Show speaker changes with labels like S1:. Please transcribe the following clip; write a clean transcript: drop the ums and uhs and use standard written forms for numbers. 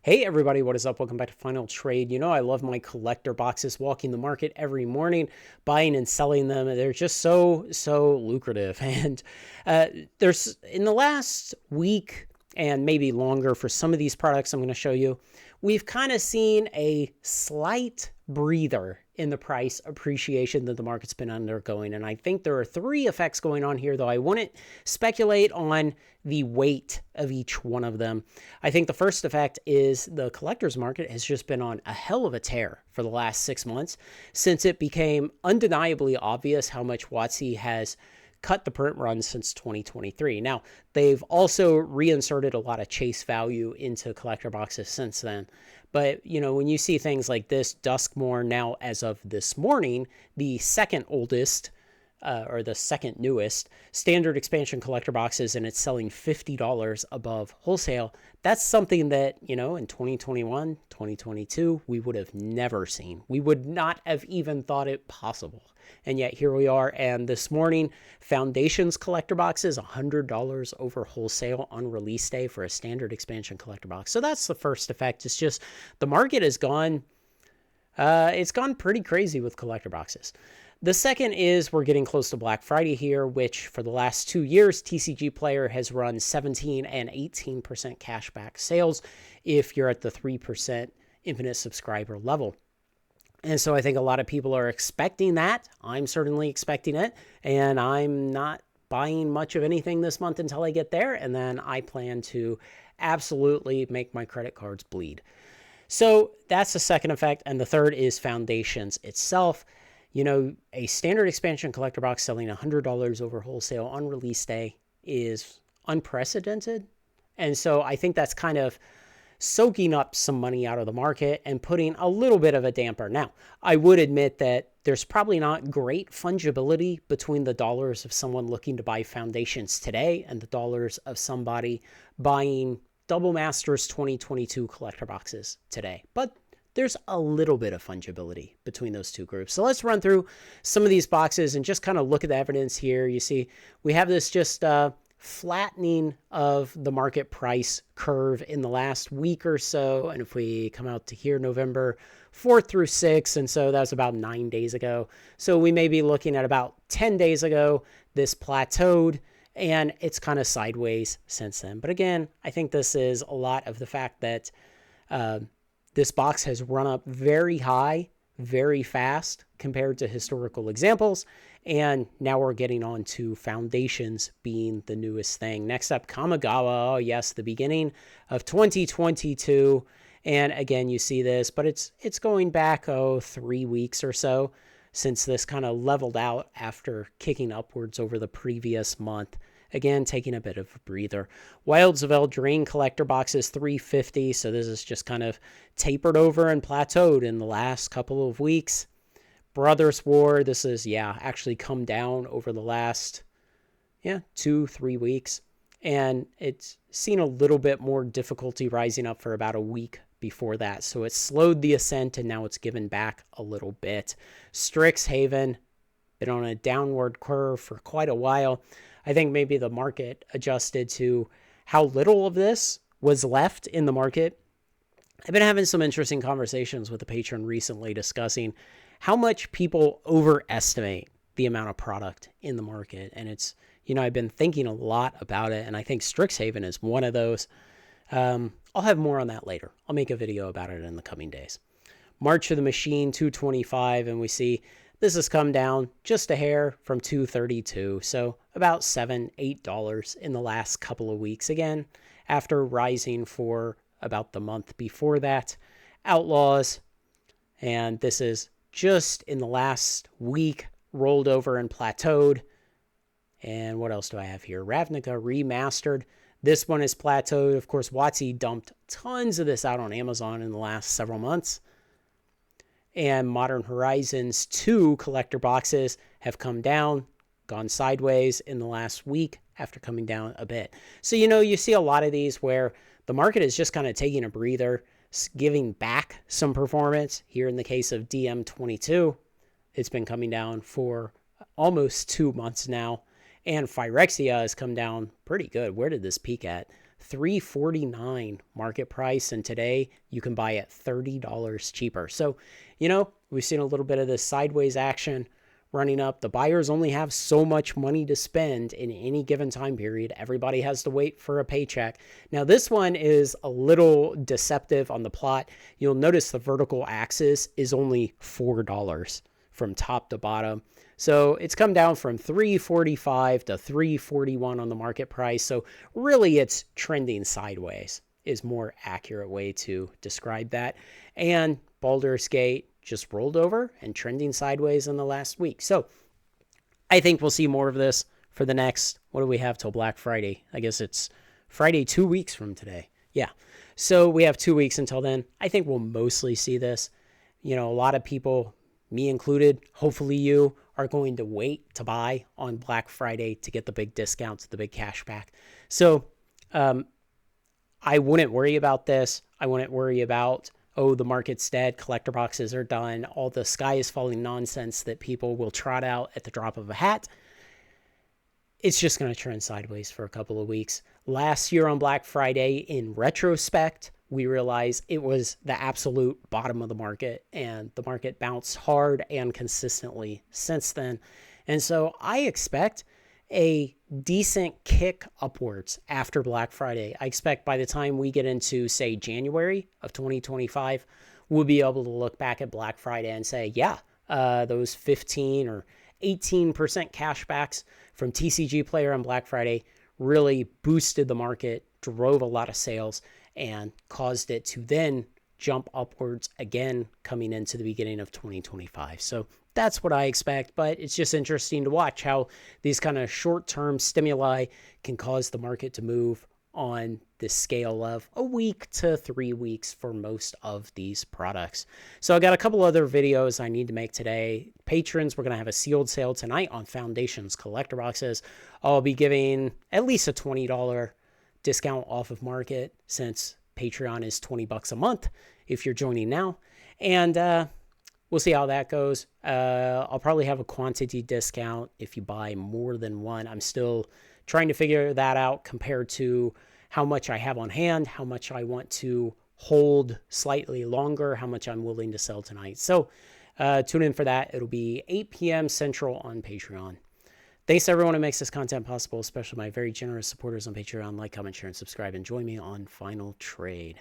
S1: Hey everybody, what is up? Welcome back to Final Trade. You know I love my collector boxes, walking the market every morning, buying and selling them. They're just so lucrative. And there's in the last week and maybe longer for some of these products I'm going to show you, we've kind of seen a slight breather in the price appreciation that the market's been undergoing. And I think there are three effects going on here, though I wouldn't speculate on the weight of each one of them. I think the first effect is the collector's market has just been on a hell of a tear for the last 6 months since it became undeniably obvious how much WotC has cut the print run since 2023. Now, they've also reinserted a lot of chase value into collector boxes since then. But, you know, when you see things like this, Duskmore now, as of this morning, the second oldest or the second newest standard expansion collector boxes, and it's selling $50 above wholesale. That's something that, you know, in 2021, 2022, we would have never seen. We would not have even thought it possible. And yet here we are. And this morning, Foundations collector boxes, $100 over wholesale on release day for a standard expansion collector box. So that's the first effect. It's just the market has gone, it's gone pretty crazy with collector boxes. The second is we're getting close to Black Friday here, which for the last 2 years, TCG Player has run 17 and 18% cashback sales if you're at the 3% infinite subscriber level. And so I think a lot of people are expecting that. I'm certainly expecting it, and I'm not buying much of anything this month until I get there, and then I plan to absolutely make my credit cards bleed. So that's the second effect, and the third is Foundations itself. You know, a standard expansion collector box selling $100 over wholesale on release day is unprecedented. And so I think that's kind of soaking up some money out of the market and putting a little bit of a damper. Now, I would admit that there's probably not great fungibility between the dollars of someone looking to buy Foundations today and the dollars of somebody buying Double Masters 2022 collector boxes today. But there's a little bit of fungibility between those two groups. So let's run through some of these boxes and just kind of look at the evidence here. You see, we have this just flattening of the market price curve in the last week or so. And if we come out to here, November 4th through 6th, and so that's about 9 days ago. So we may be looking at about 10 days ago, this plateaued, and it's kind of sideways since then. But again, I think this is a lot of the fact that this box has run up very high, very fast compared to historical examples. And now we're getting on to Foundations being the newest thing. Next up, Kamigawa. Oh, yes, the beginning of 2022. And again, you see this, but it's going back, 3 weeks or so since this kind of leveled out after kicking upwards over the previous month. Again, taking a bit of a breather. Wilds of Eldraine collector boxes, $350. So this is just kind of tapered over and plateaued in the last couple of weeks. Brothers War, this is, actually come down over the last, 2-3 weeks. And it's seen a little bit more difficulty rising up for about a week before that. So it slowed the ascent and now it's given back a little bit. Strixhaven, been on a downward curve for quite a while. I think maybe the market adjusted to how little of this was left in the market. I've been having some interesting conversations with the patron recently discussing how much people overestimate the amount of product in the market. And it's, I've been thinking a lot about it, and I think Strixhaven is one of those. I'll have more on that later. I'll make a video about it in the coming days. March of the Machine, 225, and we see this has come down just a hair from 232, so about $7-8 in the last couple of weeks again, after rising for about the month before that. Outlaws, and this is just in the last week, rolled over and plateaued. And what else do I have here? Ravnica Remastered. This one is plateaued. Of course, WotC dumped tons of this out on Amazon in the last several months. And Modern Horizons 2 collector boxes have come down, gone sideways in the last week after coming down a bit. So, you see a lot of these where the market is just kind of taking a breather, giving back some performance. Here in the case of DM22, it's been coming down for almost 2 months now. And Phyrexia has come down pretty good. Where did this peak at? $3.49 market price, and today you can buy it $30 cheaper. So, we've seen a little bit of this sideways action running up. The buyers only have so much money to spend in any given time period. Everybody has to wait for a paycheck. Now, this one is a little deceptive on the plot. You'll notice the vertical axis is only $4 from top to bottom. So it's come down from $3.45 to $3.41 on the market price. So really it's trending sideways is more accurate way to describe that. And Baldur's Gate just rolled over and trending sideways in the last week. So I think we'll see more of this for the next, what do we have till Black Friday? I guess it's Friday 2 weeks from today. Yeah. So we have 2 weeks until then. I think we'll mostly see this. A lot of people, me included, hopefully you, are going to wait to buy on Black Friday to get the big discounts, the big cash back. So I wouldn't worry about this. I wouldn't worry about, the market's dead, collector boxes are done, all the sky is falling nonsense that people will trot out at the drop of a hat. It's just going to trend sideways for a couple of weeks. Last year on Black Friday, in retrospect, we realized it was the absolute bottom of the market, and the market bounced hard and consistently since then. And so I expect a decent kick upwards after Black Friday. I expect by the time we get into, say, January of 2025, we'll be able to look back at Black Friday and say, yeah, those 15 or 18% cashbacks from TCG Player on Black Friday really boosted the market, drove a lot of sales, and caused it to then jump upwards again coming into the beginning of 2025. So that's what I expect, but it's just interesting to watch how these kind of short-term stimuli can cause the market to move on the scale of a week to 3 weeks for most of these products. So I got a couple other videos I need to make today. Patrons, we're going to have a sealed sale tonight on Foundations collector boxes. I'll be giving at least a $20 discount off of market, since Patreon is $20 a month if you're joining now. And we'll see how that goes. I'll probably have a quantity discount if you buy more than one. I'm still trying to figure that out compared to how much I have on hand, how much I want to hold slightly longer, how much I'm willing to sell tonight. So tune in for that. It'll be 8 p.m. Central on Patreon. Thanks to everyone who makes this content possible, especially my very generous supporters on Patreon. Like, comment, share, and subscribe, and join me on Final Trade.